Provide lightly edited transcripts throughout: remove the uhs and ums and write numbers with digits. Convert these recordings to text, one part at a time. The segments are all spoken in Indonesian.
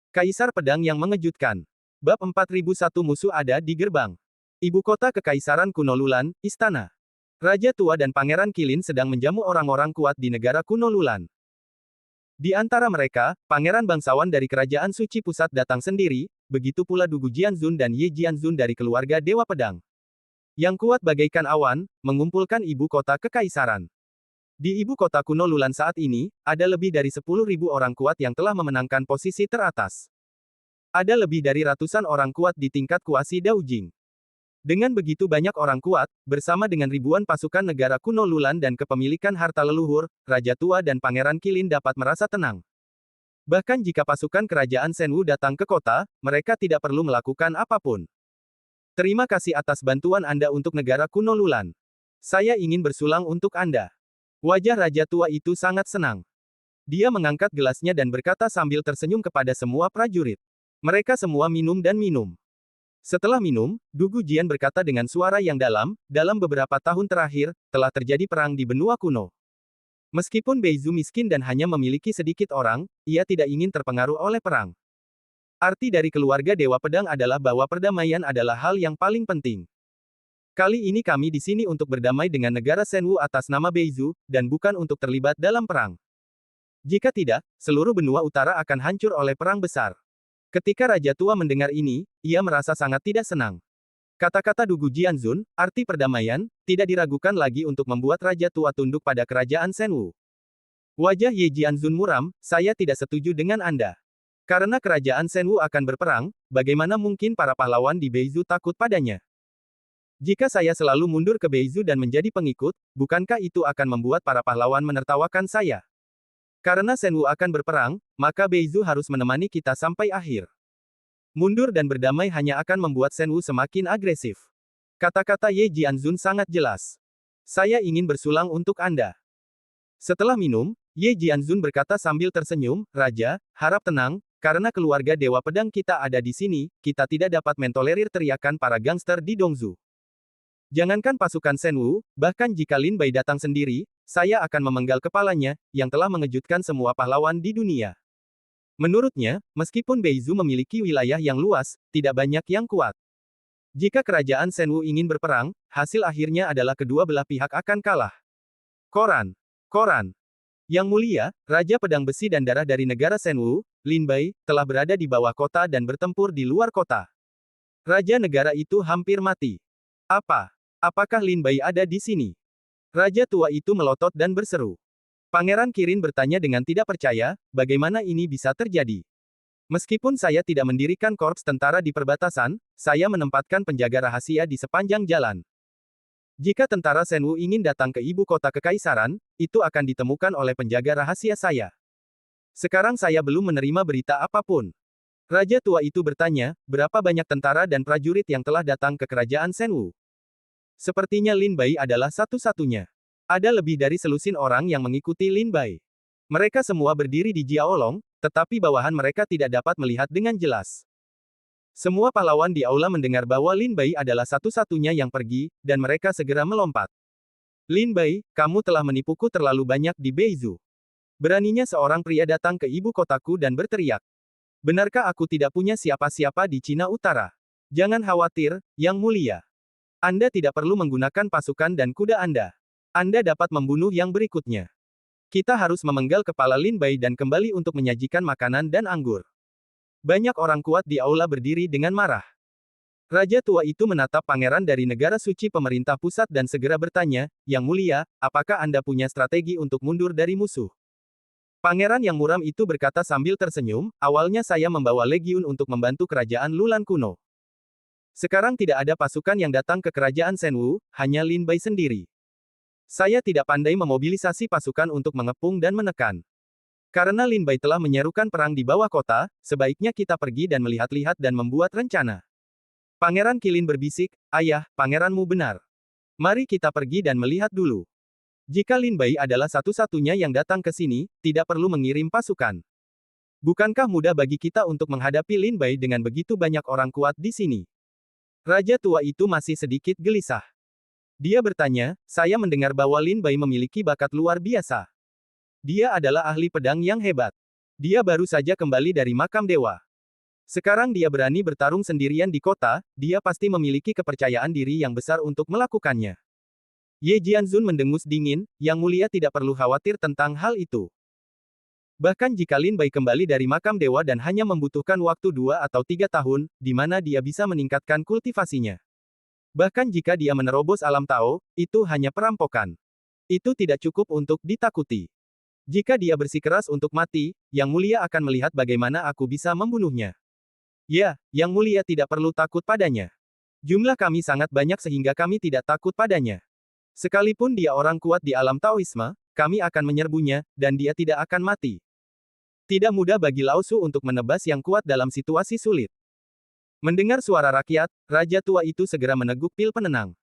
Kaisar Pedang yang Mengejutkan. Bab 4001 Musuh Ada di Gerbang. Ibu kota Kekaisaran Kuno Lulan, Istana. Raja tua dan Pangeran Qilin sedang menjamu orang-orang kuat di negara kuno Lulan. Di antara mereka, Pangeran Bangsawan dari Kerajaan Suci Pusat datang sendiri, begitu pula Dugu Jianzun dan Ye Jianzun dari keluarga Dewa Pedang. Yang kuat bagaikan awan, mengumpulkan ibu kota Kekaisaran. Di ibu kota kuno Lulan saat ini, ada lebih dari 10.000 orang kuat yang telah memenangkan posisi teratas. Ada lebih dari ratusan orang kuat di tingkat kuasi Daojing. Dengan begitu banyak orang kuat, bersama dengan ribuan pasukan negara kuno Lulan dan kepemilikan harta leluhur, Raja Tua dan Pangeran Qilin dapat merasa tenang. Bahkan jika pasukan kerajaan Shenwu datang ke kota, mereka tidak perlu melakukan apapun. Terima kasih atas bantuan Anda untuk negara kuno Lulan. Saya ingin bersulang untuk Anda. Wajah Raja Tua itu sangat senang. Dia mengangkat gelasnya dan berkata sambil tersenyum kepada semua prajurit. Mereka semua minum dan minum. Setelah minum, Dugu Jian berkata dengan suara yang dalam beberapa tahun terakhir, telah terjadi perang di benua kuno. Meskipun Beizu miskin dan hanya memiliki sedikit orang, ia tidak ingin terpengaruh oleh perang. Arti dari keluarga Dewa Pedang adalah bahwa perdamaian adalah hal yang paling penting. Kali ini kami di sini untuk berdamai dengan negara Shenwu atas nama Beizu, dan bukan untuk terlibat dalam perang. Jika tidak, seluruh benua utara akan hancur oleh perang besar. Ketika Raja Tua mendengar ini, ia merasa sangat tidak senang. Kata-kata Dugu Jianzun, arti perdamaian, tidak diragukan lagi untuk membuat Raja Tua tunduk pada kerajaan Shenwu. Wajah Ye Jianzun muram, saya tidak setuju dengan Anda. Karena kerajaan Shenwu akan berperang, bagaimana mungkin para pahlawan di Beizu takut padanya? Jika saya selalu mundur ke Beizu dan menjadi pengikut, bukankah itu akan membuat para pahlawan menertawakan saya? Karena Shenwu akan berperang, maka Beizu harus menemani kita sampai akhir. Mundur dan berdamai hanya akan membuat Shenwu semakin agresif. Kata-kata Ye Jianzun sangat jelas. Saya ingin bersulang untuk Anda. Setelah minum, Ye Jianzun berkata sambil tersenyum, Raja, harap tenang, karena keluarga Dewa Pedang kita ada di sini, kita tidak dapat mentolerir teriakan para gangster di Dongzu. Jangankan pasukan Shenwu, bahkan jika Lin Bai datang sendiri, saya akan memenggal kepalanya, yang telah mengejutkan semua pahlawan di dunia. Menurutnya, meskipun Beizu memiliki wilayah yang luas, tidak banyak yang kuat. Jika kerajaan Shenwu ingin berperang, hasil akhirnya adalah kedua belah pihak akan kalah. Koran. Koran. Yang mulia, Raja Pedang Besi dan Darah dari negara Shenwu, Lin Bai, telah berada di bawah kota dan bertempur di luar kota. Raja negara itu hampir mati. Apakah Lin Bai ada di sini? Raja tua itu melotot dan berseru. Pangeran Qilin bertanya dengan tidak percaya, bagaimana ini bisa terjadi? Meskipun saya tidak mendirikan korps tentara di perbatasan, saya menempatkan penjaga rahasia di sepanjang jalan. Jika tentara Shenwu ingin datang ke ibu kota kekaisaran, itu akan ditemukan oleh penjaga rahasia saya. Sekarang saya belum menerima berita apapun. Raja tua itu bertanya, berapa banyak tentara dan prajurit yang telah datang ke kerajaan Shenwu? Sepertinya Lin Bai adalah satu-satunya. Ada lebih dari selusin orang yang mengikuti Lin Bai. Mereka semua berdiri di Jiaolong, tetapi bawahan mereka tidak dapat melihat dengan jelas. Semua pahlawan di aula mendengar bahwa Lin Bai adalah satu-satunya yang pergi, dan mereka segera melompat. Lin Bai, kamu telah menipuku terlalu banyak di Beizu. Beraninya seorang pria datang ke ibu kotaku dan berteriak. Benarkah aku tidak punya siapa-siapa di Cina Utara? Jangan khawatir, Yang Mulia. Anda tidak perlu menggunakan pasukan dan kuda Anda. Anda dapat membunuh yang berikutnya. Kita harus memenggal kepala Lin Bai dan kembali untuk menyajikan makanan dan anggur. Banyak orang kuat di aula berdiri dengan marah. Raja tua itu menatap pangeran dari negara suci pemerintah pusat dan segera bertanya, Yang Mulia, apakah Anda punya strategi untuk mundur dari musuh? Pangeran yang muram itu berkata sambil tersenyum, awalnya saya membawa legiun untuk membantu kerajaan Lulan kuno. Sekarang tidak ada pasukan yang datang ke kerajaan Shenwu, hanya Lin Bai sendiri. Saya tidak pandai memobilisasi pasukan untuk mengepung dan menekan. Karena Lin Bai telah menyerukan perang di bawah kota, sebaiknya kita pergi dan melihat-lihat dan membuat rencana. Pangeran Qilin berbisik, Ayah, pangeranmu benar. Mari kita pergi dan melihat dulu. Jika Lin Bai adalah satu-satunya yang datang ke sini, tidak perlu mengirim pasukan. Bukankah mudah bagi kita untuk menghadapi Lin Bai dengan begitu banyak orang kuat di sini? Raja tua itu masih sedikit gelisah. Dia bertanya, saya mendengar bahwa Lin Bai memiliki bakat luar biasa. Dia adalah ahli pedang yang hebat. Dia baru saja kembali dari makam dewa. Sekarang dia berani bertarung sendirian di kota, dia pasti memiliki kepercayaan diri yang besar untuk melakukannya. Ye Jianzun mendengus dingin, Yang Mulia tidak perlu khawatir tentang hal itu. Bahkan jika Lin Bai kembali dari makam dewa dan hanya membutuhkan waktu 2 atau 3 tahun, di mana dia bisa meningkatkan kultivasinya. Bahkan jika dia menerobos alam Tao, itu hanya perampokan. Itu tidak cukup untuk ditakuti. Jika dia bersikeras untuk mati, Yang Mulia akan melihat bagaimana aku bisa membunuhnya. Ya, Yang Mulia tidak perlu takut padanya. Jumlah kami sangat banyak sehingga kami tidak takut padanya. Sekalipun dia orang kuat di alam Taoisme, kami akan menyerbunya, dan dia tidak akan mati. Tidak mudah bagi Lao Su untuk menebas yang kuat dalam situasi sulit. Mendengar suara rakyat, Raja tua itu segera meneguk pil penenang.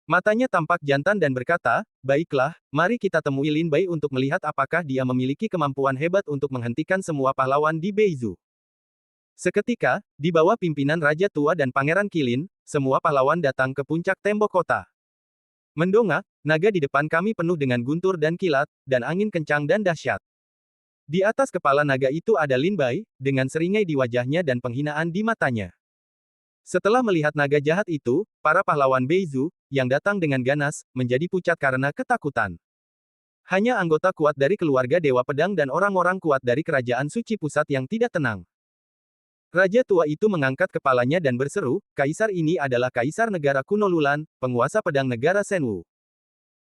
Matanya tampak jantan dan berkata, "Baiklah, mari kita temui Lin Bai untuk melihat apakah dia memiliki kemampuan hebat untuk menghentikan semua pahlawan di Beizu." Seketika, di bawah pimpinan Raja Tua dan Pangeran Qilin, semua pahlawan datang ke puncak tembok kota. Mendongak, naga di depan kami penuh dengan guntur dan kilat, dan angin kencang dan dahsyat. Di atas kepala naga itu ada Lin Bai, dengan seringai di wajahnya dan penghinaan di matanya. Setelah melihat naga jahat itu, para pahlawan Beizu, yang datang dengan ganas, menjadi pucat karena ketakutan. Hanya anggota kuat dari keluarga Dewa Pedang dan orang-orang kuat dari Kerajaan Suci Pusat yang tidak tenang. Raja tua itu mengangkat kepalanya dan berseru, "Kaisar ini adalah Kaisar Negara Kuno Lulan, penguasa pedang negara Senwu.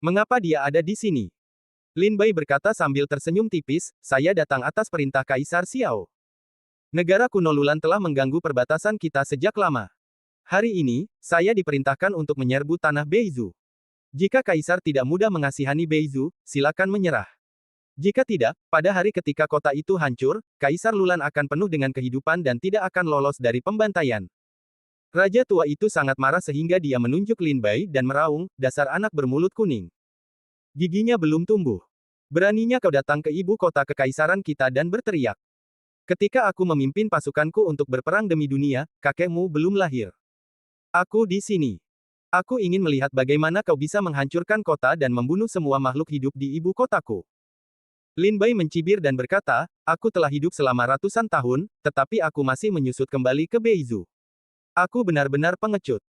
Mengapa dia ada di sini?" Lin Bai berkata sambil tersenyum tipis, "Saya datang atas perintah Kaisar Xiao. Negara Kuno Lulan telah mengganggu perbatasan kita sejak lama. Hari ini, saya diperintahkan untuk menyerbu tanah Beizu. Jika Kaisar tidak mudah mengasihani Beizu, silakan menyerah. Jika tidak, pada hari ketika kota itu hancur, Kaisar Lulan akan penuh dengan kehidupan dan tidak akan lolos dari pembantaian." Raja tua itu sangat marah sehingga dia menunjuk Lin Bai dan meraung, "Dasar anak bermulut kuning. Giginya belum tumbuh. Beraninya kau datang ke ibu kota kekaisaran kita dan berteriak. Ketika aku memimpin pasukanku untuk berperang demi dunia, kakekmu belum lahir. Aku di sini. Aku ingin melihat bagaimana kau bisa menghancurkan kota dan membunuh semua makhluk hidup di ibu kotaku." Lin Bai mencibir dan berkata, "Aku telah hidup selama ratusan tahun, tetapi aku masih menyusut kembali ke Beizu. Aku benar-benar pengecut.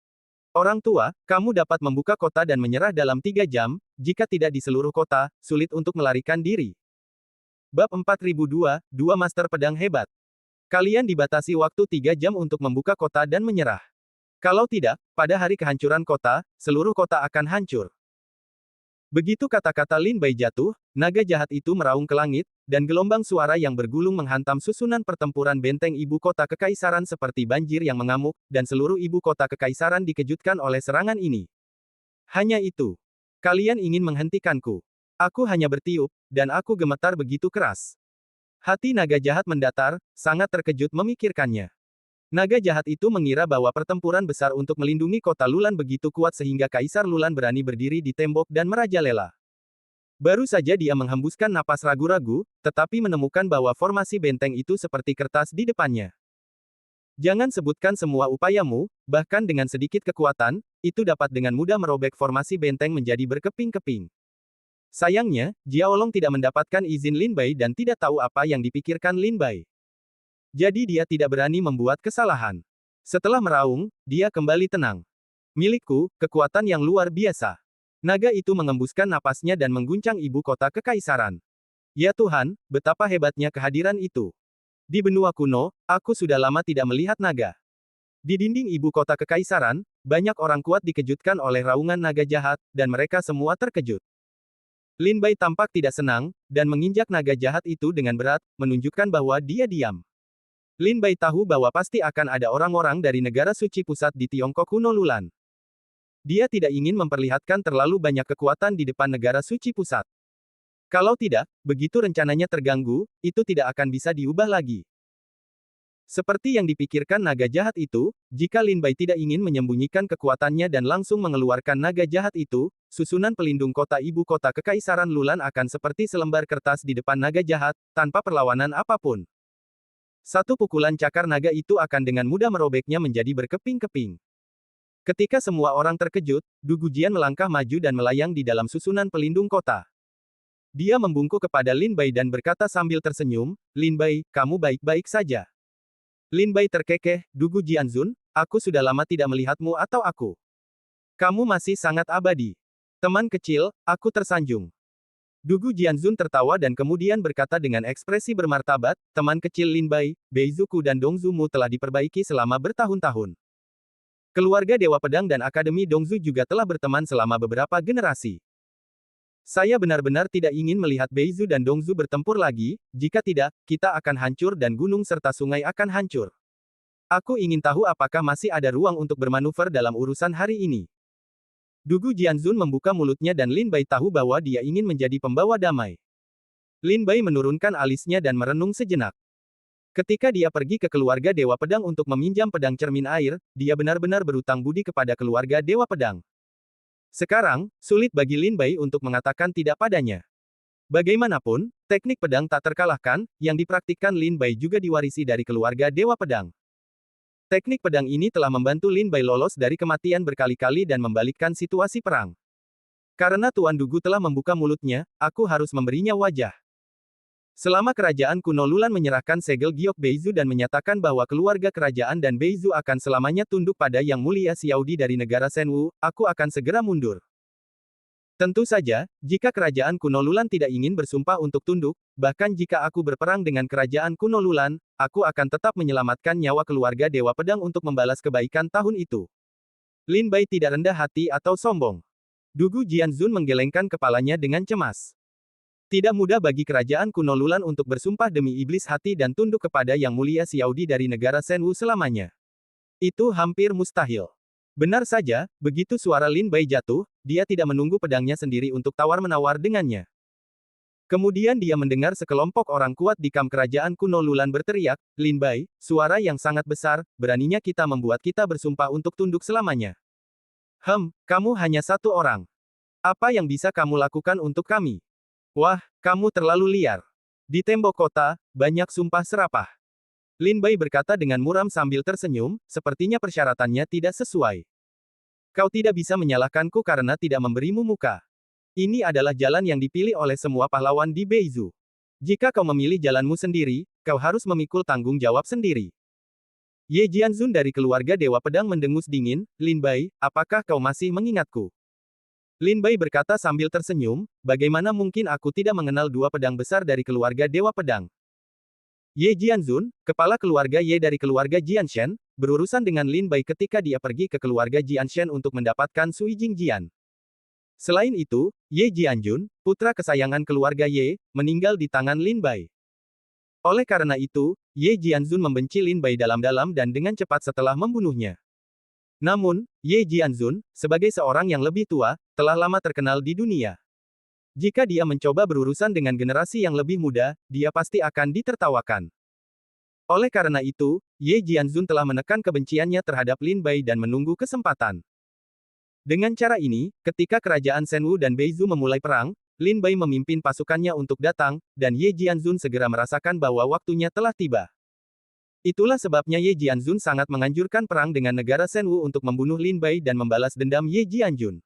Orang tua, kamu dapat membuka kota dan menyerah dalam 3 jam, jika tidak di seluruh kota, sulit untuk melarikan diri." Bab 4002, Dua Master Pedang Hebat. Kalian dibatasi waktu 3 jam untuk membuka kota dan menyerah. Kalau tidak, pada hari kehancuran kota, seluruh kota akan hancur. Begitu kata-kata Lin Bai jatuh, naga jahat itu meraung ke langit, dan gelombang suara yang bergulung menghantam susunan pertempuran benteng ibu kota kekaisaran seperti banjir yang mengamuk, dan seluruh ibu kota kekaisaran dikejutkan oleh serangan ini. Hanya itu. Kalian ingin menghentikanku. Aku hanya bertiup, dan aku gemetar begitu keras. Hati naga jahat mendatar, sangat terkejut memikirkannya. Naga jahat itu mengira bahwa pertempuran besar untuk melindungi kota Lulan begitu kuat sehingga Kaisar Lulan berani berdiri di tembok dan merajalela. Baru saja dia menghembuskan napas ragu-ragu, tetapi menemukan bahwa formasi benteng itu seperti kertas di depannya. Jangan sebutkan semua upayamu, bahkan dengan sedikit kekuatan, itu dapat dengan mudah merobek formasi benteng menjadi berkeping-keping. Sayangnya, Jiaolong tidak mendapatkan izin Lin Bai dan tidak tahu apa yang dipikirkan Lin Bai. Jadi dia tidak berani membuat kesalahan. Setelah meraung, dia kembali tenang. "Milikku, kekuatan yang luar biasa." Naga itu mengembuskan napasnya dan mengguncang ibu kota kekaisaran. Ya Tuhan, betapa hebatnya kehadiran itu. Di benua kuno, aku sudah lama tidak melihat naga. Di dinding ibu kota kekaisaran, banyak orang kuat dikejutkan oleh raungan naga jahat, dan mereka semua terkejut. Lin Bai tampak tidak senang, dan menginjak naga jahat itu dengan berat, menunjukkan bahwa dia diam. Lin Bai tahu bahwa pasti akan ada orang-orang dari negara suci pusat di Tiongkok kuno Lulan. Dia tidak ingin memperlihatkan terlalu banyak kekuatan di depan negara suci pusat. Kalau tidak, begitu rencananya terganggu, itu tidak akan bisa diubah lagi. Seperti yang dipikirkan naga jahat itu, jika Lin Bai tidak ingin menyembunyikan kekuatannya dan langsung mengeluarkan naga jahat itu, susunan pelindung kota ibu kota kekaisaran Lulan akan seperti selembar kertas di depan naga jahat, tanpa perlawanan apapun. Satu pukulan cakar naga itu akan dengan mudah merobeknya menjadi berkeping-keping. Ketika semua orang terkejut, Du Gujian melangkah maju dan melayang di dalam susunan pelindung kota. Dia membungkuk kepada Lin Bai dan berkata sambil tersenyum, "Lin Bai, kamu baik-baik saja." Lin Bai terkekeh, Dugu Jianzun, aku sudah lama tidak melihatmu atau aku. Kamu masih sangat abadi. Teman kecil, aku tersanjung. Dugu Jianzun tertawa dan kemudian berkata dengan ekspresi bermartabat, teman kecil Lin Bai, Beizuku dan Dongzumu telah diperbaiki selama bertahun-tahun. Keluarga Dewa Pedang dan Akademi Dongzu juga telah berteman selama beberapa generasi. Saya benar-benar tidak ingin melihat Beizu dan Dongzu bertempur lagi, jika tidak, kita akan hancur dan gunung serta sungai akan hancur. Aku ingin tahu apakah masih ada ruang untuk bermanuver dalam urusan hari ini. Dugu Jianzun membuka mulutnya dan Lin Bai tahu bahwa dia ingin menjadi pembawa damai. Lin Bai menurunkan alisnya dan merenung sejenak. Ketika dia pergi ke keluarga Dewa Pedang untuk meminjam pedang cermin air, dia benar-benar berutang budi kepada keluarga Dewa Pedang. Sekarang, sulit bagi Lin Bai untuk mengatakan tidak padanya. Bagaimanapun, teknik pedang tak terkalahkan, yang dipraktikkan Lin Bai juga diwarisi dari keluarga Dewa Pedang. Teknik pedang ini telah membantu Lin Bai lolos dari kematian berkali-kali dan membalikkan situasi perang. Karena Tuan Dugu telah membuka mulutnya, aku harus memberinya wajah. Selama kerajaan kuno Lulan menyerahkan segel giok Beizu dan menyatakan bahwa keluarga kerajaan dan Beizu akan selamanya tunduk pada Yang Mulia Xiaodi dari negara Shenwu, aku akan segera mundur. Tentu saja, jika kerajaan kuno Lulan tidak ingin bersumpah untuk tunduk, bahkan jika aku berperang dengan kerajaan kuno Lulan, aku akan tetap menyelamatkan nyawa keluarga Dewa Pedang untuk membalas kebaikan tahun itu. Lin Bai tidak rendah hati atau sombong. Dugu Jianzun menggelengkan kepalanya dengan cemas. Tidak mudah bagi kerajaan kuno Lulan untuk bersumpah demi iblis hati dan tunduk kepada Yang Mulia Xiaodi dari negara Shenwu selamanya. Itu hampir mustahil. Benar saja, begitu suara Lin Bai jatuh, dia tidak menunggu pedangnya sendiri untuk tawar-menawar dengannya. Kemudian dia mendengar sekelompok orang kuat di kamp kerajaan kuno Lulan berteriak, Lin Bai, suara yang sangat besar, beraninya kita membuat kita bersumpah untuk tunduk selamanya. Kamu hanya satu orang. Apa yang bisa kamu lakukan untuk kami? Wah, kamu terlalu liar. Di tembok kota, banyak sumpah serapah. Lin Bai berkata dengan muram sambil tersenyum, sepertinya persyaratannya tidak sesuai. Kau tidak bisa menyalahkanku karena tidak memberimu muka. Ini adalah jalan yang dipilih oleh semua pahlawan di Beizu. Jika kau memilih jalanmu sendiri, kau harus memikul tanggung jawab sendiri. Ye Jianzun dari keluarga Dewa Pedang mendengus dingin, Lin Bai, apakah kau masih mengingatku? Lin Bai berkata sambil tersenyum, bagaimana mungkin aku tidak mengenal dua pedang besar dari keluarga Dewa Pedang? Ye Jianzun, kepala keluarga Ye dari keluarga Jianshen, berurusan dengan Lin Bai ketika dia pergi ke keluarga Jianshen untuk mendapatkan Sui Jingjian. Selain itu, Ye Jianjun, putra kesayangan keluarga Ye, meninggal di tangan Lin Bai. Oleh karena itu, Ye Jianzun membenci Lin Bai dalam-dalam dan dengan cepat setelah membunuhnya. Namun, Ye Jianzun, sebagai seorang yang lebih tua, telah lama terkenal di dunia. Jika dia mencoba berurusan dengan generasi yang lebih muda, dia pasti akan ditertawakan. Oleh karena itu, Ye Jianzun telah menekan kebenciannya terhadap Lin Bai dan menunggu kesempatan. Dengan cara ini, ketika kerajaan Shenwu dan Beizu memulai perang, Lin Bai memimpin pasukannya untuk datang, dan Ye Jianzun segera merasakan bahwa waktunya telah tiba. Itulah sebabnya Ye Jianzun sangat menganjurkan perang dengan negara Shenwu untuk membunuh Lin Bai dan membalas dendam Ye Jianjun.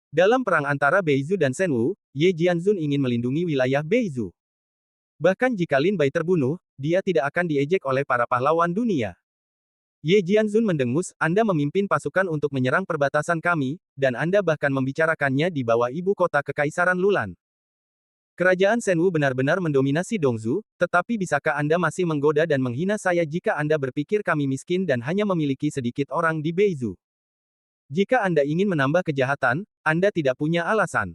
Dalam perang antara Beizu dan Shenwu, Ye Jianzun ingin melindungi wilayah Beizu. Bahkan jika Lin Bai terbunuh, dia tidak akan diejek oleh para pahlawan dunia. Ye Jianzun mendengus, Anda memimpin pasukan untuk menyerang perbatasan kami, dan Anda bahkan membicarakannya di bawah ibu kota Kekaisaran Lulan. Kerajaan Shenwu benar-benar mendominasi Dongzu, tetapi bisakah Anda masih menggoda dan menghina saya jika Anda berpikir kami miskin dan hanya memiliki sedikit orang di Beizu? Jika Anda ingin menambah kejahatan, Anda tidak punya alasan.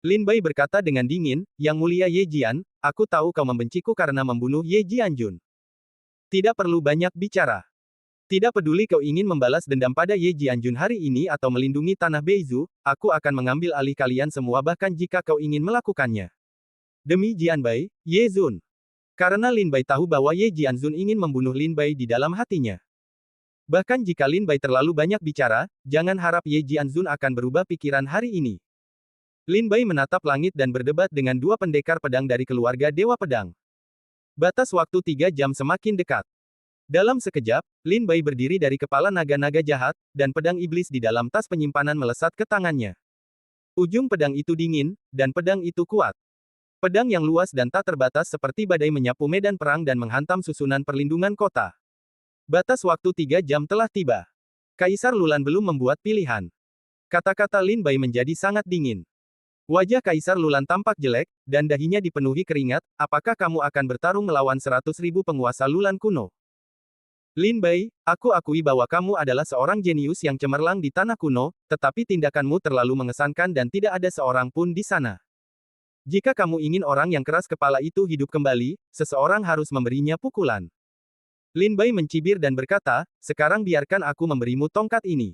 Lin Bai berkata dengan dingin, Yang Mulia Ye Jian, aku tahu kau membenciku karena membunuh Ye Jianjun. Tidak perlu banyak bicara. Tidak peduli kau ingin membalas dendam pada Ye Jianjun hari ini atau melindungi tanah Beizu, aku akan mengambil alih kalian semua bahkan jika kau ingin melakukannya. Demi Jian Bai, Ye Zun. Karena Lin Bai tahu bahwa Ye Jianzun ingin membunuh Lin Bai di dalam hatinya. Bahkan jika Lin Bai terlalu banyak bicara, jangan harap Ye Jianzun akan berubah pikiran hari ini. Lin Bai menatap langit dan berdebat dengan dua pendekar pedang dari keluarga Dewa Pedang. Batas waktu 3 jam semakin dekat. Dalam sekejap, Lin Bai berdiri dari kepala naga-naga jahat, dan pedang iblis di dalam tas penyimpanan melesat ke tangannya. Ujung pedang itu dingin, dan pedang itu kuat. Pedang yang luas dan tak terbatas seperti badai menyapu medan perang dan menghantam susunan perlindungan kota. Batas waktu 3 jam telah tiba. Kaisar Lulan belum membuat pilihan. Kata-kata Lin Bai menjadi sangat dingin. Wajah Kaisar Lulan tampak jelek, dan dahinya dipenuhi keringat. Apakah kamu akan bertarung melawan 100.000 penguasa Lulan kuno? Lin Bai, aku akui bahwa kamu adalah seorang jenius yang cemerlang di tanah kuno, tetapi tindakanmu terlalu mengesankan dan tidak ada seorang pun di sana. Jika kamu ingin orang yang keras kepala itu hidup kembali, seseorang harus memberinya pukulan. Lin Bai mencibir dan berkata, sekarang biarkan aku memberimu tongkat ini.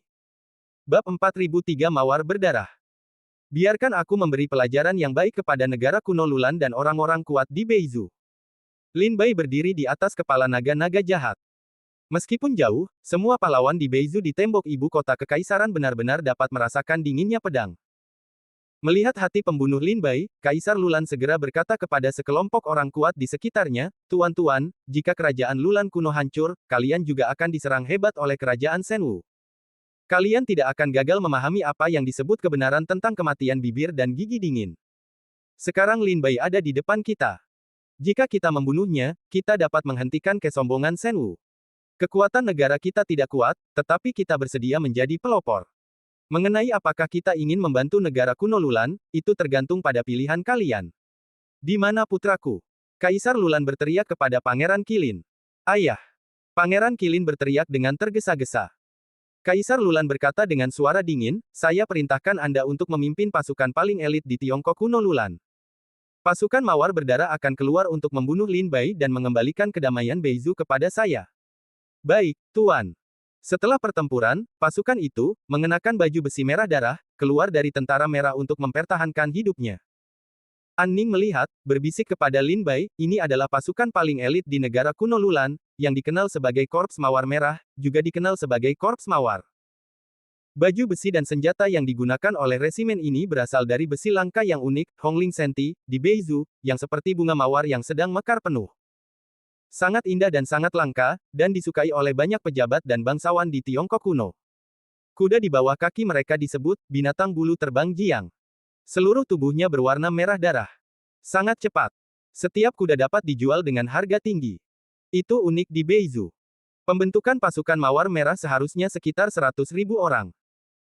Bab 4003 Mawar Berdarah. Biarkan aku memberi pelajaran yang baik kepada negara kuno Lulan dan orang-orang kuat di Beizu. Lin Bai berdiri di atas kepala naga-naga jahat. Meskipun jauh, semua pahlawan di Beizu di tembok ibu kota kekaisaran benar-benar dapat merasakan dinginnya pedang. Melihat hati pembunuh Lin Bai, Kaisar Lulan segera berkata kepada sekelompok orang kuat di sekitarnya, Tuan-tuan, jika kerajaan Lulan kuno hancur, kalian juga akan diserang hebat oleh kerajaan Shenwu. Kalian tidak akan gagal memahami apa yang disebut kebenaran tentang kematian bibir dan gigi dingin. Sekarang Lin Bai ada di depan kita. Jika kita membunuhnya, kita dapat menghentikan kesombongan Shenwu. Kekuatan negara kita tidak kuat, tetapi kita bersedia menjadi pelopor. Mengenai apakah kita ingin membantu negara kuno Lulan, itu tergantung pada pilihan kalian. Di mana putraku? Kaisar Lulan berteriak kepada Pangeran Qilin. Ayah! Pangeran Qilin berteriak dengan tergesa-gesa. Kaisar Lulan berkata dengan suara dingin, saya perintahkan Anda untuk memimpin pasukan paling elit di Tiongkok kuno Lulan. Pasukan Mawar Berdarah akan keluar untuk membunuh Lin Bai dan mengembalikan kedamaian Beizu kepada saya. Baik, Tuan. Setelah pertempuran, pasukan itu, mengenakan baju besi merah darah, keluar dari tentara merah untuk mempertahankan hidupnya. An Ning melihat, berbisik kepada Lin Bai, ini adalah pasukan paling elit di negara kuno Lulan, yang dikenal sebagai Korps Mawar Merah, juga dikenal sebagai Korps Mawar. Baju besi dan senjata yang digunakan oleh resimen ini berasal dari besi langka yang unik, Hongling Senti, di Beizu, yang seperti bunga mawar yang sedang mekar penuh. Sangat indah dan sangat langka, dan disukai oleh banyak pejabat dan bangsawan di Tiongkok kuno. Kuda di bawah kaki mereka disebut, binatang bulu terbang Jiang. Seluruh tubuhnya berwarna merah darah. Sangat cepat. Setiap kuda dapat dijual dengan harga tinggi. Itu unik di Beizu. Pembentukan pasukan Mawar Merah seharusnya sekitar 100.000 orang.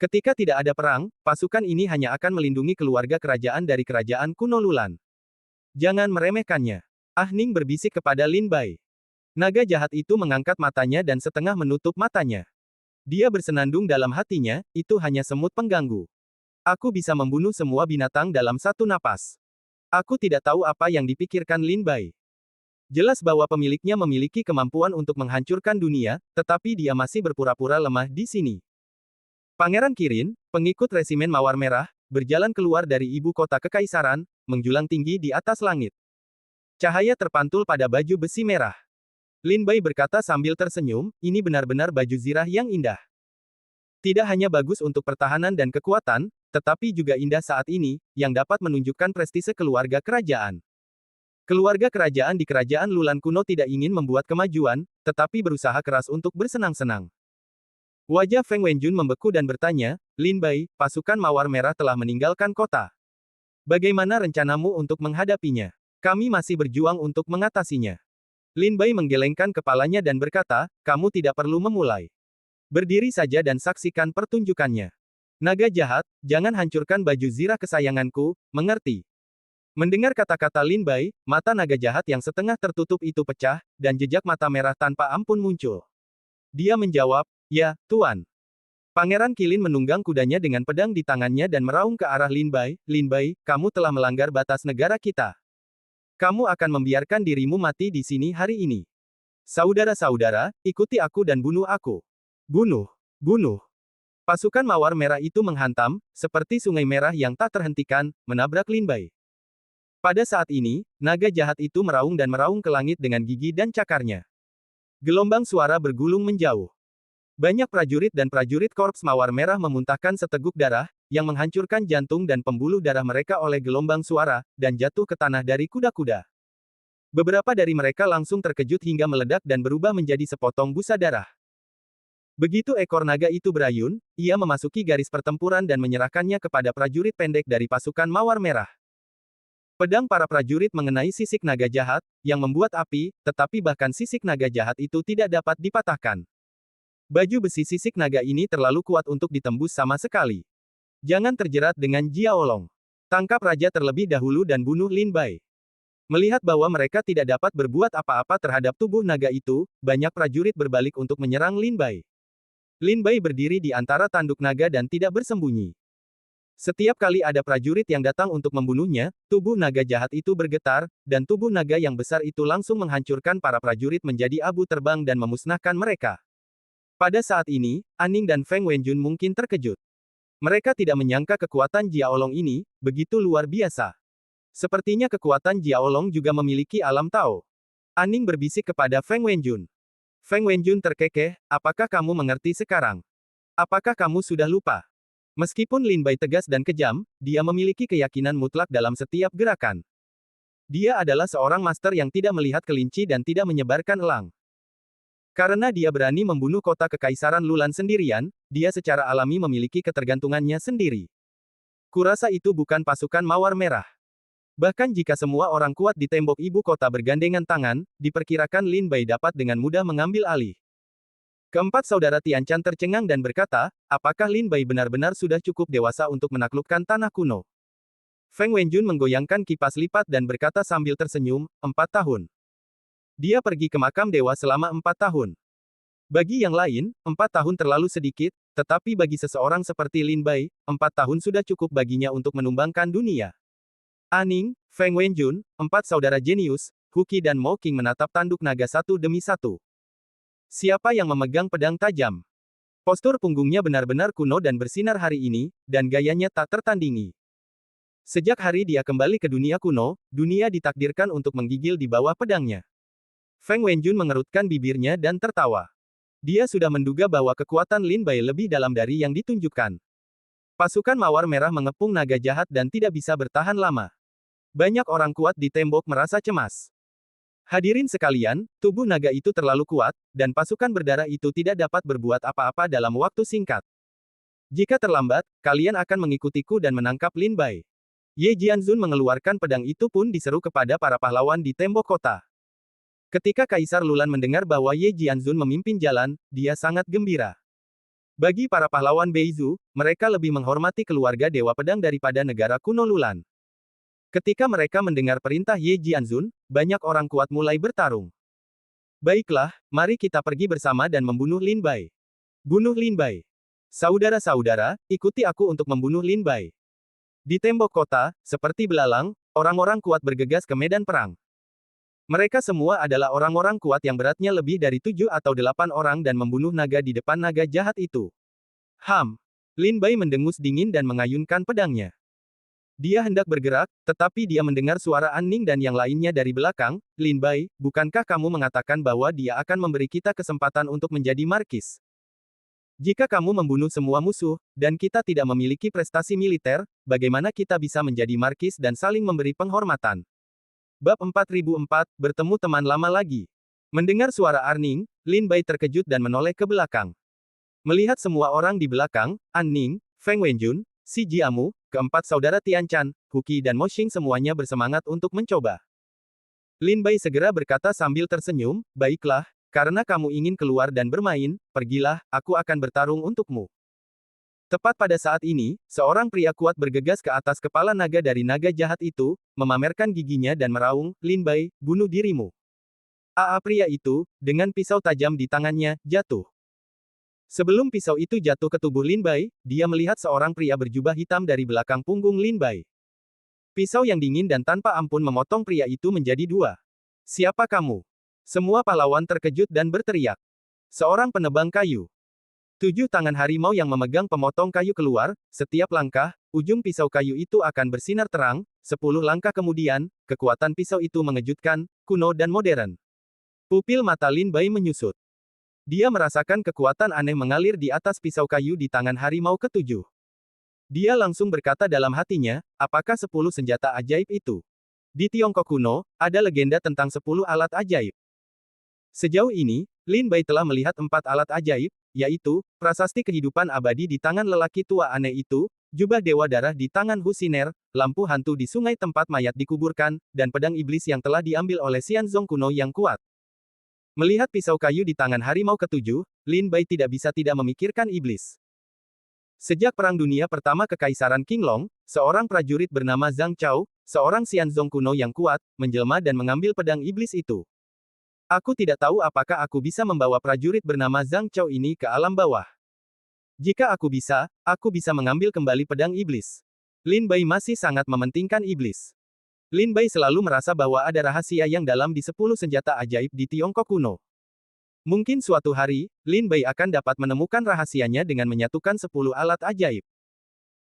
Ketika tidak ada perang, pasukan ini hanya akan melindungi keluarga kerajaan dari kerajaan kuno Lulan. Jangan meremehkannya. Ah Ning berbisik kepada Lin Bai. Naga jahat itu mengangkat matanya dan setengah menutup matanya. Dia bersenandung dalam hatinya, itu hanya semut pengganggu. Aku bisa membunuh semua binatang dalam satu napas. Aku tidak tahu apa yang dipikirkan Lin Bai. Jelas bahwa pemiliknya memiliki kemampuan untuk menghancurkan dunia, tetapi dia masih berpura-pura lemah di sini. Pangeran Qilin, pengikut resimen Mawar Merah, berjalan keluar dari ibu kota kekaisaran, menjulang tinggi di atas langit. Cahaya terpantul pada baju besi merah. Lin Bai berkata sambil tersenyum, ini benar-benar baju zirah yang indah. Tidak hanya bagus untuk pertahanan dan kekuatan, tetapi juga indah saat ini, yang dapat menunjukkan prestise keluarga kerajaan. Keluarga kerajaan di kerajaan Lulan kuno tidak ingin membuat kemajuan, tetapi berusaha keras untuk bersenang-senang. Wajah Feng Wenjun membeku dan bertanya, Lin Bai, pasukan Mawar Merah telah meninggalkan kota. Bagaimana rencanamu untuk menghadapinya? Kami masih berjuang untuk mengatasinya. Lin Bai menggelengkan kepalanya dan berkata, kamu tidak perlu memulai. Berdiri saja dan saksikan pertunjukannya. Naga jahat, jangan hancurkan baju zirah kesayanganku, mengerti? Mendengar kata-kata Lin Bai, mata naga jahat yang setengah tertutup itu pecah, dan jejak mata merah tanpa ampun muncul. Dia menjawab, ya, Tuan. Pangeran Qilin menunggang kudanya dengan pedang di tangannya dan meraung ke arah Lin Bai, Lin Bai, kamu telah melanggar batas negara kita. Kamu akan membiarkan dirimu mati di sini hari ini. Saudara-saudara, ikuti aku dan bunuh aku. Bunuh, bunuh. Pasukan Mawar Merah itu menghantam, seperti sungai merah yang tak terhentikan, menabrak Lin Bai. Pada saat ini, naga jahat itu meraung dan meraung ke langit dengan gigi dan cakarnya. Gelombang suara bergulung menjauh. Banyak prajurit dan prajurit Korps Mawar Merah memuntahkan seteguk darah, yang menghancurkan jantung dan pembuluh darah mereka oleh gelombang suara, dan jatuh ke tanah dari kuda-kuda. Beberapa dari mereka langsung terkejut hingga meledak dan berubah menjadi sepotong busa darah. Begitu ekor naga itu berayun, ia memasuki garis pertempuran dan menyerahkannya kepada prajurit pendek dari pasukan Mawar Merah. Pedang para prajurit mengenai sisik naga jahat, yang membuat api, tetapi bahkan sisik naga jahat itu tidak dapat dipatahkan. Baju besi sisik naga ini terlalu kuat untuk ditembus sama sekali. Jangan terjerat dengan Jiaolong. Tangkap raja terlebih dahulu dan bunuh Lin Bai. Melihat bahwa mereka tidak dapat berbuat apa-apa terhadap tubuh naga itu, banyak prajurit berbalik untuk menyerang Lin Bai. Lin Bai berdiri di antara tanduk naga dan tidak bersembunyi. Setiap kali ada prajurit yang datang untuk membunuhnya, tubuh naga jahat itu bergetar, dan tubuh naga yang besar itu langsung menghancurkan para prajurit menjadi abu terbang dan memusnahkan mereka. Pada saat ini, Aning dan Feng Wenjun mungkin terkejut. Mereka tidak menyangka kekuatan Jiaolong ini begitu luar biasa. Sepertinya kekuatan Jiaolong juga memiliki alam Tao. Aning berbisik kepada Feng Wenjun. Feng Wenjun terkekeh, apakah kamu mengerti sekarang? Apakah kamu sudah lupa? Meskipun Lin Bai tegas dan kejam, dia memiliki keyakinan mutlak dalam setiap gerakan. Dia adalah seorang master yang tidak melihat kelinci dan tidak menyebarkan elang. Karena dia berani membunuh kota Kekaisaran Lulan sendirian, dia secara alami memiliki ketergantungannya sendiri. Kurasa itu bukan pasukan Mawar Merah. Bahkan jika semua orang kuat di tembok ibu kota bergandengan tangan, diperkirakan Lin Bai dapat dengan mudah mengambil alih. Keempat saudara Tianchan tercengang dan berkata, apakah Lin Bai benar-benar sudah cukup dewasa untuk menaklukkan tanah kuno? Feng Wenjun menggoyangkan kipas lipat dan berkata sambil tersenyum, 4 tahun. Dia pergi ke makam dewa selama 4 tahun. Bagi yang lain, 4 tahun terlalu sedikit, tetapi bagi seseorang seperti Lin Bai, 4 tahun sudah cukup baginya untuk menumbangkan dunia. Aning, Feng Wenjun, 4 saudara jenius, Huqi dan Mo Qing menatap tanduk naga satu demi satu. Siapa yang memegang pedang tajam? Postur punggungnya benar-benar kuno dan bersinar hari ini, dan gayanya tak tertandingi. Sejak hari dia kembali ke dunia kuno, dunia ditakdirkan untuk menggigil di bawah pedangnya. Feng Wenjun mengerutkan bibirnya dan tertawa. Dia sudah menduga bahwa kekuatan Lin Bai lebih dalam dari yang ditunjukkan. Pasukan Mawar Merah mengepung naga jahat dan tidak bisa bertahan lama. Banyak orang kuat di tembok merasa cemas. Hadirin sekalian, tubuh naga itu terlalu kuat, dan pasukan berdarah itu tidak dapat berbuat apa-apa dalam waktu singkat. Jika terlambat, kalian akan mengikutiku dan menangkap Lin Bai. Ye Jianzun mengeluarkan pedang itu pun diseru kepada para pahlawan di tembok kota. Ketika Kaisar Lulan mendengar bahwa Ye Jianzun memimpin jalan, dia sangat gembira. Bagi para pahlawan Beizu, mereka lebih menghormati keluarga Dewa Pedang daripada negara kuno Lulan. Ketika mereka mendengar perintah Ye Jianzun, banyak orang kuat mulai bertarung. Baiklah, mari kita pergi bersama dan membunuh Lin Bai. Bunuh Lin Bai. Saudara-saudara, ikuti aku untuk membunuh Lin Bai. Di tembok kota, seperti belalang, orang-orang kuat bergegas ke medan perang. Mereka semua adalah orang-orang kuat yang beratnya lebih dari 7 atau 8 orang dan membunuh naga di depan naga jahat itu. Lin Bai mendengus dingin dan mengayunkan pedangnya. Dia hendak bergerak, tetapi dia mendengar suara Aning dan yang lainnya dari belakang, Lin Bai, bukankah kamu mengatakan bahwa dia akan memberi kita kesempatan untuk menjadi markis? Jika kamu membunuh semua musuh, dan kita tidak memiliki prestasi militer, bagaimana kita bisa menjadi markis dan saling memberi penghormatan? Bab 4004, bertemu teman lama lagi. Mendengar suara Aning, Lin Bai terkejut dan menoleh ke belakang. Melihat semua orang di belakang, Aning, Feng Wenjun, Si Jiamu, keempat saudara Tianchan, Huqi dan Mo Xing semuanya bersemangat untuk mencoba. Lin Bai segera berkata sambil tersenyum, baiklah, karena kamu ingin keluar dan bermain, pergilah, aku akan bertarung untukmu. Tepat pada saat ini, seorang pria kuat bergegas ke atas kepala naga dari naga jahat itu, memamerkan giginya dan meraung, Lin Bai, bunuh dirimu. Pria itu, dengan pisau tajam di tangannya, jatuh. Sebelum pisau itu jatuh ke tubuh Lin Bai, dia melihat seorang pria berjubah hitam dari belakang punggung Lin Bai. Pisau yang dingin dan tanpa ampun memotong pria itu menjadi 2. Siapa kamu? Semua pahlawan terkejut dan berteriak. Seorang penebang kayu. 7 tangan harimau yang memegang pemotong kayu keluar, setiap langkah, ujung pisau kayu itu akan bersinar terang, 10 langkah kemudian, kekuatan pisau itu mengejutkan, kuno dan modern. Pupil mata Lin Bai menyusut. Dia merasakan kekuatan aneh mengalir di atas pisau kayu di tangan harimau ke-7. Dia langsung berkata dalam hatinya, apakah 10 senjata ajaib itu? Di Tiongkok kuno, ada legenda tentang 10 alat ajaib. Sejauh ini, Lin Bai telah melihat 4 alat ajaib, yaitu, prasasti kehidupan abadi di tangan lelaki tua aneh itu, Jubah Dewa Darah di tangan Husiner, lampu hantu di sungai tempat mayat dikuburkan, dan pedang iblis yang telah diambil oleh Xianzong kuno yang kuat. Melihat pisau kayu di tangan harimau ketujuh, Lin Bai tidak bisa tidak memikirkan iblis. Sejak Perang Dunia Pertama Kekaisaran Qinglong, seorang prajurit bernama Zhang Chao, seorang Xianzong kuno yang kuat, menjelma dan mengambil pedang iblis itu. Aku tidak tahu apakah aku bisa membawa prajurit bernama Zhang Chao ini ke alam bawah. Jika aku bisa mengambil kembali pedang iblis. Lin Bai masih sangat mementingkan iblis. Lin Bai selalu merasa bahwa ada rahasia yang dalam di 10 senjata ajaib di Tiongkok kuno. Mungkin suatu hari, Lin Bai akan dapat menemukan rahasianya dengan menyatukan 10 alat ajaib.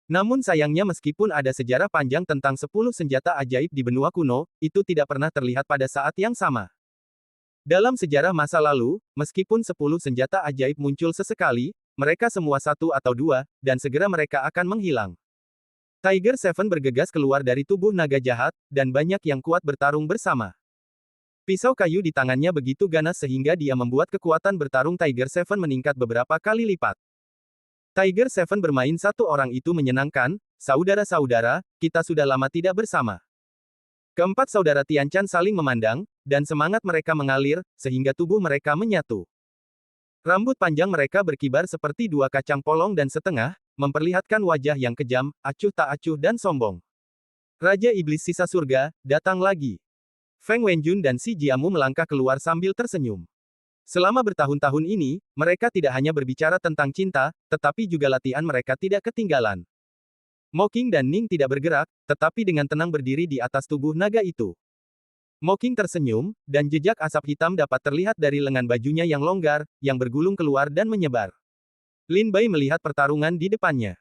Namun sayangnya meskipun ada sejarah panjang tentang 10 senjata ajaib di benua kuno, itu tidak pernah terlihat pada saat yang sama. Dalam sejarah masa lalu, meskipun 10 senjata ajaib muncul sesekali, mereka semua satu atau dua, dan segera mereka akan menghilang. Tiger Seven bergegas keluar dari tubuh naga jahat, dan banyak yang kuat bertarung bersama. Pisau kayu di tangannya begitu ganas sehingga dia membuat kekuatan bertarung Tiger Seven meningkat beberapa kali lipat. Tiger Seven bermain satu orang itu menyenangkan, saudara-saudara, kita sudah lama tidak bersama. Keempat saudara Tianchan saling memandang, dan semangat mereka mengalir, sehingga tubuh mereka menyatu. Rambut panjang mereka berkibar seperti dua kacang polong dan setengah, memperlihatkan wajah yang kejam, acuh tak acuh dan sombong. Raja Iblis Sisa Surga, datang lagi. Feng Wenjun dan Si Jiamu melangkah keluar sambil tersenyum. Selama bertahun-tahun ini, mereka tidak hanya berbicara tentang cinta, tetapi juga latihan mereka tidak ketinggalan. Mocking dan Ning tidak bergerak, tetapi dengan tenang berdiri di atas tubuh naga itu. Mocking tersenyum, dan jejak asap hitam dapat terlihat dari lengan bajunya yang longgar, yang bergulung keluar dan menyebar. Lin Bai melihat pertarungan di depannya.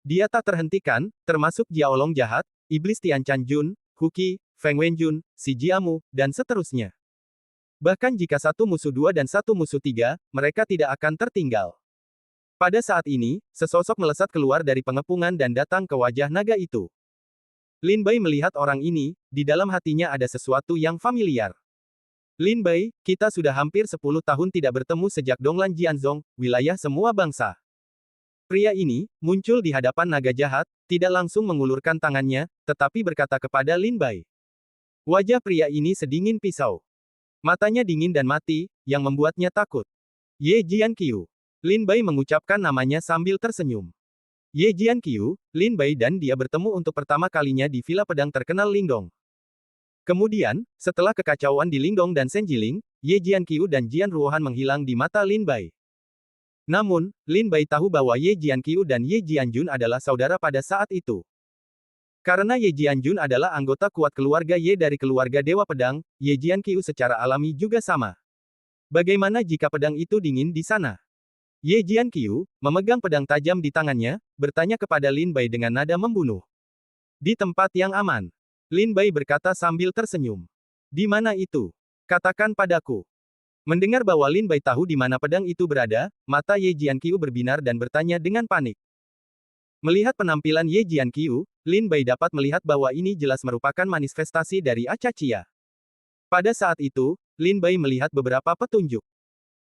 Dia tak terhentikan, termasuk Jiaolong jahat, Iblis Tianchan Jun, Huqi, Feng Wenjun, Si Jiamu, dan seterusnya. Bahkan jika satu musuh dua dan satu musuh tiga, mereka tidak akan tertinggal. Pada saat ini, sesosok melesat keluar dari pengepungan dan datang ke wajah naga itu. Lin Bai melihat orang ini, di dalam hatinya ada sesuatu yang familiar. Lin Bai, kita sudah hampir 10 tahun tidak bertemu sejak Donglan Jianzong, wilayah semua bangsa. Pria ini, muncul di hadapan naga jahat, tidak langsung mengulurkan tangannya, tetapi berkata kepada Lin Bai. Wajah pria ini sedingin pisau. Matanya dingin dan mati, yang membuatnya takut. Ye Jianqiu. Lin Bai mengucapkan namanya sambil tersenyum. Ye Jianqiu, Lin Bai dan dia bertemu untuk pertama kalinya di villa pedang terkenal Lingdong. Kemudian, setelah kekacauan di Lingdong dan Senjiling, Ye Jianqiu dan Jian Ruohan menghilang di mata Lin Bai. Namun, Lin Bai tahu bahwa Ye Jianqiu dan Ye Jianjun adalah saudara pada saat itu. Karena Ye Jianjun adalah anggota kuat keluarga Ye dari keluarga Dewa Pedang, Ye Jianqiu secara alami juga sama. Bagaimana jika pedang itu dingin di sana? Ye Jianqiu, memegang pedang tajam di tangannya, bertanya kepada Lin Bai dengan nada membunuh. Di tempat yang aman. Lin Bai berkata sambil tersenyum. Di mana itu? Katakan padaku. Mendengar bahwa Lin Bai tahu di mana pedang itu berada, mata Ye Jianqiu berbinar dan bertanya dengan panik. Melihat penampilan Ye Jianqiu, Lin Bai dapat melihat bahwa ini jelas merupakan manifestasi dari Acacia. Pada saat itu, Lin Bai melihat beberapa petunjuk.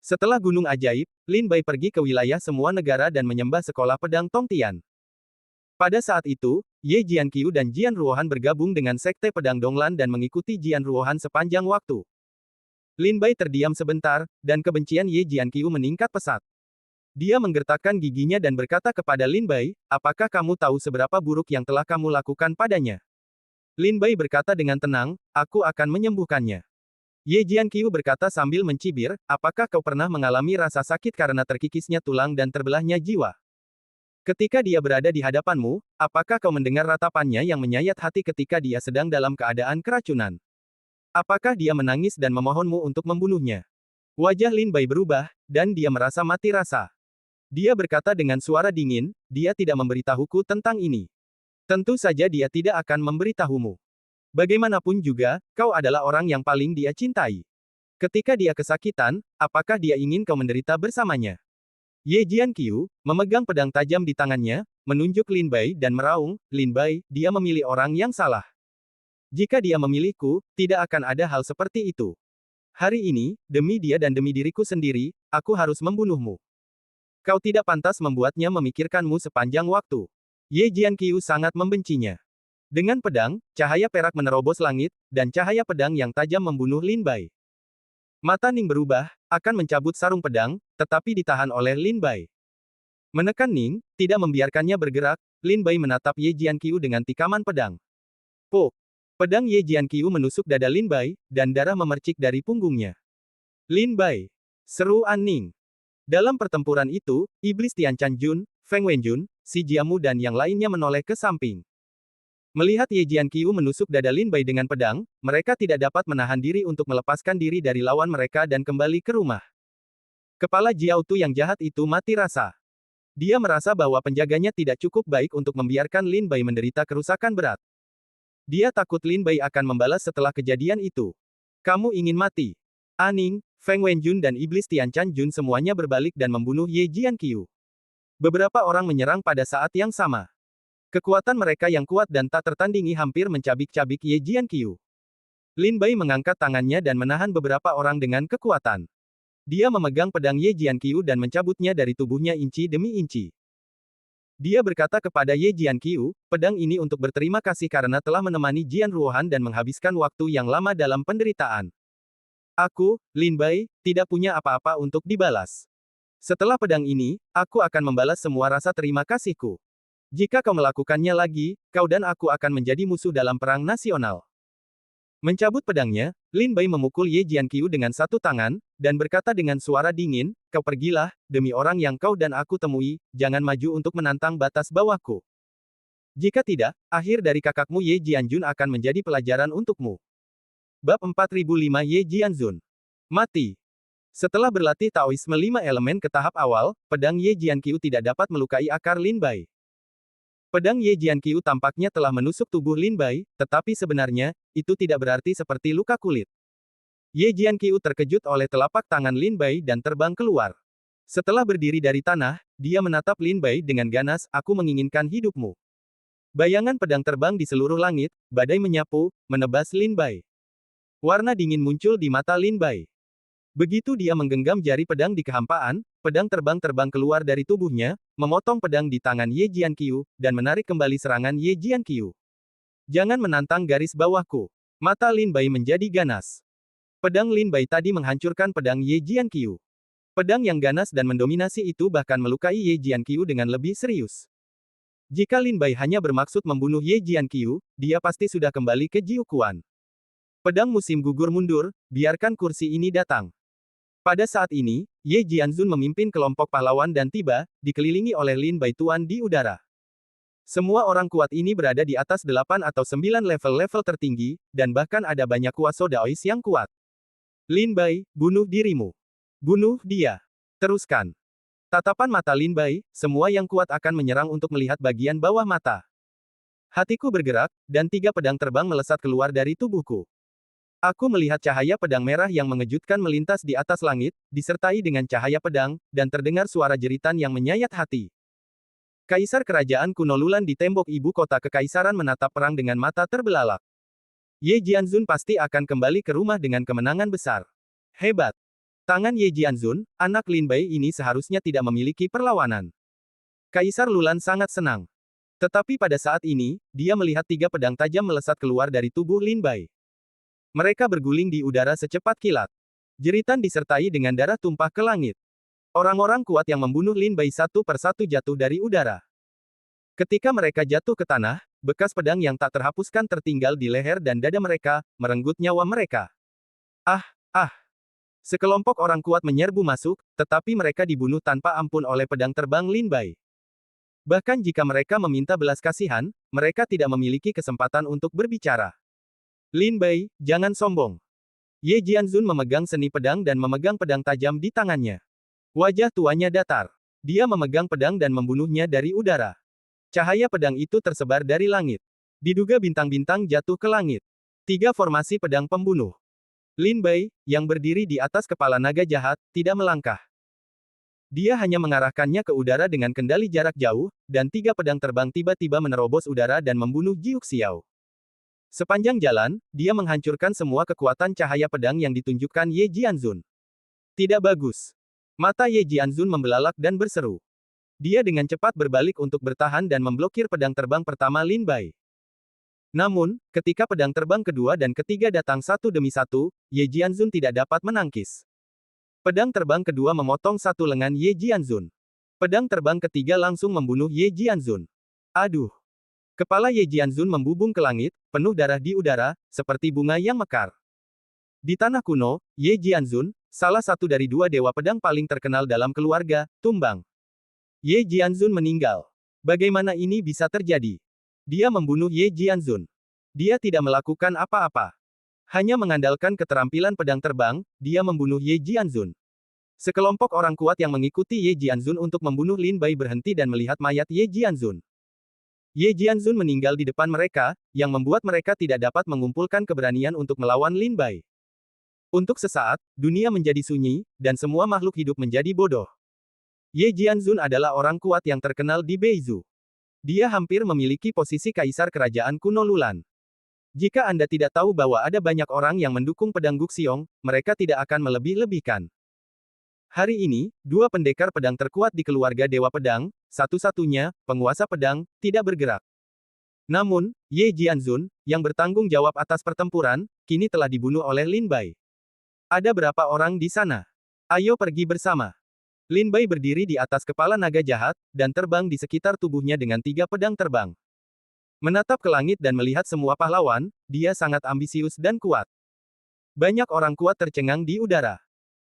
Setelah Gunung Ajaib, Lin Bai pergi ke wilayah semua negara dan menyembah sekolah pedang Tongtian. Pada saat itu, Ye Jianqiu dan Jian Ruohan bergabung dengan Sekte Pedang Donglan dan mengikuti Jian Ruohan sepanjang waktu. Lin Bai terdiam sebentar, dan kebencian Ye Jianqiu meningkat pesat. Dia menggertakkan giginya dan berkata kepada Lin Bai, apakah kamu tahu seberapa buruk yang telah kamu lakukan padanya? Lin Bai berkata dengan tenang, aku akan menyembuhkannya. Ye Jianqiu berkata sambil mencibir, apakah kau pernah mengalami rasa sakit karena terkikisnya tulang dan terbelahnya jiwa? Ketika dia berada di hadapanmu, apakah kau mendengar ratapannya yang menyayat hati ketika dia sedang dalam keadaan keracunan? Apakah dia menangis dan memohonmu untuk membunuhnya? Wajah Lin Bai berubah, dan dia merasa mati rasa. Dia berkata dengan suara dingin, dia tidak memberitahuku tentang ini. Tentu saja dia tidak akan memberitahumu. Bagaimanapun juga, kau adalah orang yang paling dia cintai. Ketika dia kesakitan, apakah dia ingin kau menderita bersamanya? Ye Jianqiu, memegang pedang tajam di tangannya, menunjuk Lin Bai dan meraung, Lin Bai, dia memilih orang yang salah. Jika dia memilihku, tidak akan ada hal seperti itu. Hari ini, demi dia dan demi diriku sendiri, aku harus membunuhmu. Kau tidak pantas membuatnya memikirkanmu sepanjang waktu. Ye Jianqiu sangat membencinya. Dengan pedang, cahaya perak menerobos langit, dan cahaya pedang yang tajam membunuh Lin Bai. Mata Ning berubah, akan mencabut sarung pedang, tetapi ditahan oleh Lin Bai. Menekan Ning, tidak membiarkannya bergerak, Lin Bai menatap Ye Jianqiu dengan tikaman pedang. Po! Pedang Ye Jianqiu menusuk dada Lin Bai, dan darah memercik dari punggungnya. Lin Bai! Seru An Ning. Dalam pertempuran itu, Iblis Tian Chan Jun, Feng Wenjun, Si Jiamu dan yang lainnya menoleh ke samping. Melihat Ye Jianqiu menusuk dada Lin Bai dengan pedang, mereka tidak dapat menahan diri untuk melepaskan diri dari lawan mereka dan kembali ke rumah. Kepala Jiao Tu yang jahat itu mati rasa. Dia merasa bahwa penjaganya tidak cukup baik untuk membiarkan Lin Bai menderita kerusakan berat. Dia takut Lin Bai akan membalas setelah kejadian itu. Kamu ingin mati? Aning, Feng Wenjun dan Iblis Tian Chan Jun semuanya berbalik dan membunuh Ye Jianqiu. Beberapa orang menyerang pada saat yang sama. Kekuatan mereka yang kuat dan tak tertandingi hampir mencabik-cabik Ye Jianqiu. Lin Bai mengangkat tangannya dan menahan beberapa orang dengan kekuatan. Dia memegang pedang Ye Jianqiu dan mencabutnya dari tubuhnya inci demi inci. Dia berkata kepada Ye Jianqiu, pedang ini untuk berterima kasih karena telah menemani Jian Ruohan dan menghabiskan waktu yang lama dalam penderitaan. Aku, Lin Bai, tidak punya apa-apa untuk dibalas. Setelah pedang ini, aku akan membalas semua rasa terima kasihku. Jika kau melakukannya lagi, kau dan aku akan menjadi musuh dalam perang nasional. Mencabut pedangnya, Lin Bai memukul Ye Jianqiu dengan satu tangan, dan berkata dengan suara dingin, kau pergilah, demi orang yang kau dan aku temui, jangan maju untuk menantang batas bawahku. Jika tidak, akhir dari kakakmu Ye Jianjun akan menjadi pelajaran untukmu. Bab 4005 Ye Jianzun. Mati. Setelah berlatih Taoisme 5 elemen ke tahap awal, pedang Ye Jianqiu tidak dapat melukai akar Lin Bai. Pedang Ye Jianqiu tampaknya telah menusuk tubuh Lin Bai, tetapi sebenarnya, itu tidak berarti seperti luka kulit. Ye Jianqiu terkejut oleh telapak tangan Lin Bai dan terbang keluar. Setelah berdiri dari tanah, dia menatap Lin Bai dengan ganas, aku menginginkan hidupmu. Bayangan pedang terbang di seluruh langit, badai menyapu, menebas Lin Bai. Warna dingin muncul di mata Lin Bai. Begitu dia menggenggam jari pedang di kehampaan, pedang terbang keluar dari tubuhnya, memotong pedang di tangan Ye Jianqiu, dan menarik kembali serangan Ye Jianqiu. Jangan menantang garis bawahku. Mata Lin Bai menjadi ganas. Pedang Lin Bai tadi menghancurkan pedang Ye Jianqiu. Pedang yang ganas dan mendominasi itu bahkan melukai Ye Jianqiu dengan lebih serius. Jika Lin Bai hanya bermaksud membunuh Ye Jianqiu, dia pasti sudah kembali ke Jiuquan. Pedang musim gugur mundur, biarkan kursi ini datang. Pada saat ini, Ye Jianzun memimpin kelompok pahlawan dan tiba, dikelilingi oleh Lin Bai Tuan di udara. Semua orang kuat ini berada di atas 8 atau 9 level-level tertinggi, dan bahkan ada banyak kuasa Daois yang kuat. Lin Bai, bunuh dirimu. Bunuh dia. Teruskan. Tatapan mata Lin Bai, semua yang kuat akan menyerang untuk melihat bagian bawah mata. Hatiku bergerak, dan 3 pedang terbang melesat keluar dari tubuhku. Aku melihat cahaya pedang merah yang mengejutkan melintas di atas langit, disertai dengan cahaya pedang, dan terdengar suara jeritan yang menyayat hati. Kaisar kerajaan kuno Lulan di tembok ibu kota kekaisaran menatap perang dengan mata terbelalak. Ye Jianzun pasti akan kembali ke rumah dengan kemenangan besar. Hebat. Tangan Ye Jianzun, anak Lin Bai ini seharusnya tidak memiliki perlawanan. Kaisar Lulan sangat senang. Tetapi pada saat ini, dia melihat 3 pedang tajam melesat keluar dari tubuh Lin Bai. Mereka berguling di udara secepat kilat. Jeritan disertai dengan darah tumpah ke langit. Orang-orang kuat yang membunuh Lin Bai satu persatu jatuh dari udara. Ketika mereka jatuh ke tanah, bekas pedang yang tak terhapuskan tertinggal di leher dan dada mereka, merenggut nyawa mereka. Ah! Sekelompok orang kuat menyerbu masuk, tetapi mereka dibunuh tanpa ampun oleh pedang terbang Lin Bai. Bahkan jika mereka meminta belas kasihan, mereka tidak memiliki kesempatan untuk berbicara. Lin Bai, jangan sombong. Ye Jianzun memegang seni pedang dan memegang pedang tajam di tangannya. Wajah tuanya datar. Dia memegang pedang dan membunuhnya dari udara. Cahaya pedang itu tersebar dari langit. Diduga bintang-bintang jatuh ke langit. 3 formasi pedang pembunuh. Lin Bai, yang berdiri di atas kepala naga jahat, tidak melangkah. Dia hanya mengarahkannya ke udara dengan kendali jarak jauh, dan 3 pedang terbang tiba-tiba menerobos udara dan membunuh Jiu Xiao. Sepanjang jalan, dia menghancurkan semua kekuatan cahaya pedang yang ditunjukkan Ye Jianzun. Tidak bagus. Mata Ye Jianzun membelalak dan berseru. Dia dengan cepat berbalik untuk bertahan dan memblokir pedang terbang pertama Lin Bai. Namun, ketika pedang terbang kedua dan ketiga datang satu demi satu, Ye Jianzun tidak dapat menangkis. Pedang terbang kedua memotong satu lengan Ye Jianzun. Pedang terbang ketiga langsung membunuh Ye Jianzun. Aduh! Kepala Ye Jianzun membubung ke langit, penuh darah di udara, seperti bunga yang mekar. Di tanah kuno, Ye Jianzun, salah satu dari dua dewa pedang paling terkenal dalam keluarga, tumbang. Ye Jianzun meninggal. Bagaimana ini bisa terjadi? Dia membunuh Ye Jianzun. Dia tidak melakukan apa-apa. Hanya mengandalkan keterampilan pedang terbang, dia membunuh Ye Jianzun. Sekelompok orang kuat yang mengikuti Ye Jianzun untuk membunuh Lin Bai berhenti dan melihat mayat Ye Jianzun. Ye Jianzun meninggal di depan mereka, yang membuat mereka tidak dapat mengumpulkan keberanian untuk melawan Lin Bai. Untuk sesaat, dunia menjadi sunyi, dan semua makhluk hidup menjadi bodoh. Ye Jianzun adalah orang kuat yang terkenal di Beizu. Dia hampir memiliki posisi kaisar kerajaan kuno Lulan. Jika Anda tidak tahu bahwa ada banyak orang yang mendukung pedang Guxiong, mereka tidak akan melebih-lebihkan. Hari ini, dua pendekar pedang terkuat di keluarga Dewa Pedang, satu-satunya, penguasa pedang, tidak bergerak. Namun, Ye Jianzun, yang bertanggung jawab atas pertempuran, kini telah dibunuh oleh Lin Bai. Ada berapa orang di sana? Ayo pergi bersama. Lin Bai berdiri di atas kepala naga jahat, dan terbang di sekitar tubuhnya dengan 3 pedang terbang. Menatap ke langit dan melihat semua pahlawan, dia sangat ambisius dan kuat. Banyak orang kuat tercengang di udara.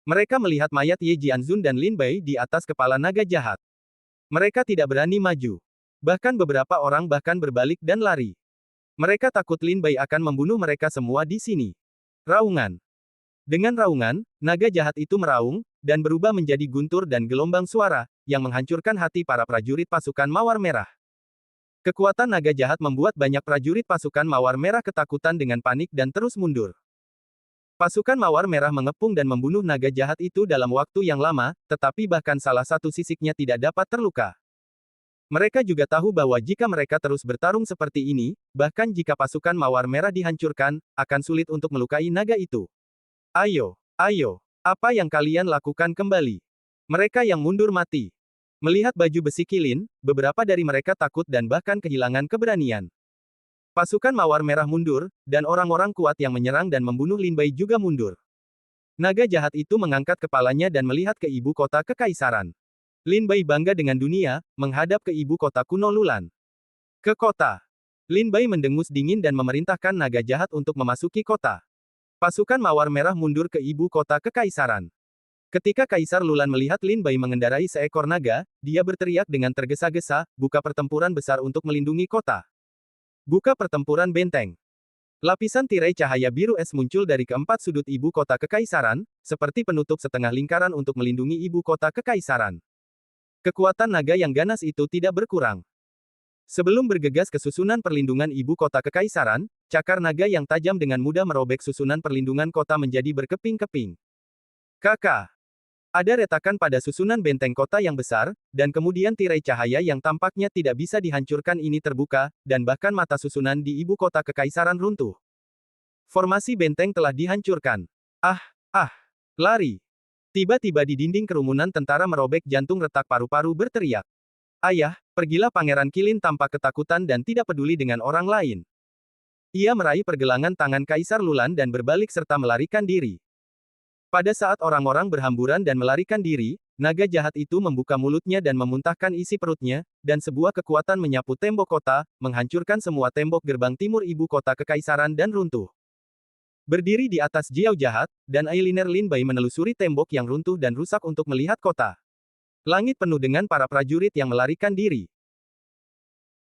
Mereka melihat mayat Ye Jianzun dan Lin Bai di atas kepala naga jahat. Mereka tidak berani maju. Bahkan beberapa orang bahkan berbalik dan lari. Mereka takut Lin Bai akan membunuh mereka semua di sini. Raungan. Dengan raungan, naga jahat itu meraung, dan berubah menjadi guntur dan gelombang suara, yang menghancurkan hati para prajurit pasukan Mawar Merah. Kekuatan naga jahat membuat banyak prajurit pasukan Mawar Merah ketakutan dengan panik dan terus mundur. Pasukan Mawar Merah mengepung dan membunuh naga jahat itu dalam waktu yang lama, tetapi bahkan salah satu sisiknya tidak dapat terluka. Mereka juga tahu bahwa jika mereka terus bertarung seperti ini, bahkan jika pasukan Mawar Merah dihancurkan, akan sulit untuk melukai naga itu. Ayo, ayo, apa yang kalian lakukan kembali? Mereka yang mundur mati. Melihat baju besi kilin, beberapa dari mereka takut dan bahkan kehilangan keberanian. Pasukan Mawar Merah mundur, dan orang-orang kuat yang menyerang dan membunuh Lin Bai juga mundur. Naga jahat itu mengangkat kepalanya dan melihat ke ibu kota kekaisaran. Lin Bai bangga dengan dunia, menghadap ke ibu kota kuno Lulan. Ke kota. Lin Bai mendengus dingin dan memerintahkan naga jahat untuk memasuki kota. Pasukan Mawar Merah mundur ke ibu kota kekaisaran. Ketika Kaisar Lulan melihat Lin Bai mengendarai seekor naga, dia berteriak dengan tergesa-gesa, buka pertempuran besar untuk melindungi kota. Buka pertempuran benteng. Lapisan tirai cahaya biru es muncul dari keempat sudut ibu kota kekaisaran, seperti penutup setengah lingkaran untuk melindungi ibu kota kekaisaran. Kekuatan naga yang ganas itu tidak berkurang. Sebelum bergegas ke susunan perlindungan ibu kota kekaisaran, cakar naga yang tajam dengan mudah merobek susunan perlindungan kota menjadi berkeping-keping. Kakak. Ada retakan pada susunan benteng kota yang besar, dan kemudian tirai cahaya yang tampaknya tidak bisa dihancurkan ini terbuka, dan bahkan mata susunan di ibu kota kekaisaran runtuh. Formasi benteng telah dihancurkan. Lari. Tiba-tiba di dinding kerumunan tentara merobek jantung retak paru-paru berteriak. Ayah, pergilah Pangeran Kilin tampak ketakutan dan tidak peduli dengan orang lain. Ia meraih pergelangan tangan Kaisar Lulan dan berbalik serta melarikan diri. Pada saat orang-orang berhamburan dan melarikan diri, naga jahat itu membuka mulutnya dan memuntahkan isi perutnya, dan sebuah kekuatan menyapu tembok kota, menghancurkan semua tembok gerbang timur ibu kota kekaisaran dan runtuh. Berdiri di atas Jiao jahat, dan Ailiner Lin Bai menelusuri tembok yang runtuh dan rusak untuk melihat kota. Langit penuh dengan para prajurit yang melarikan diri.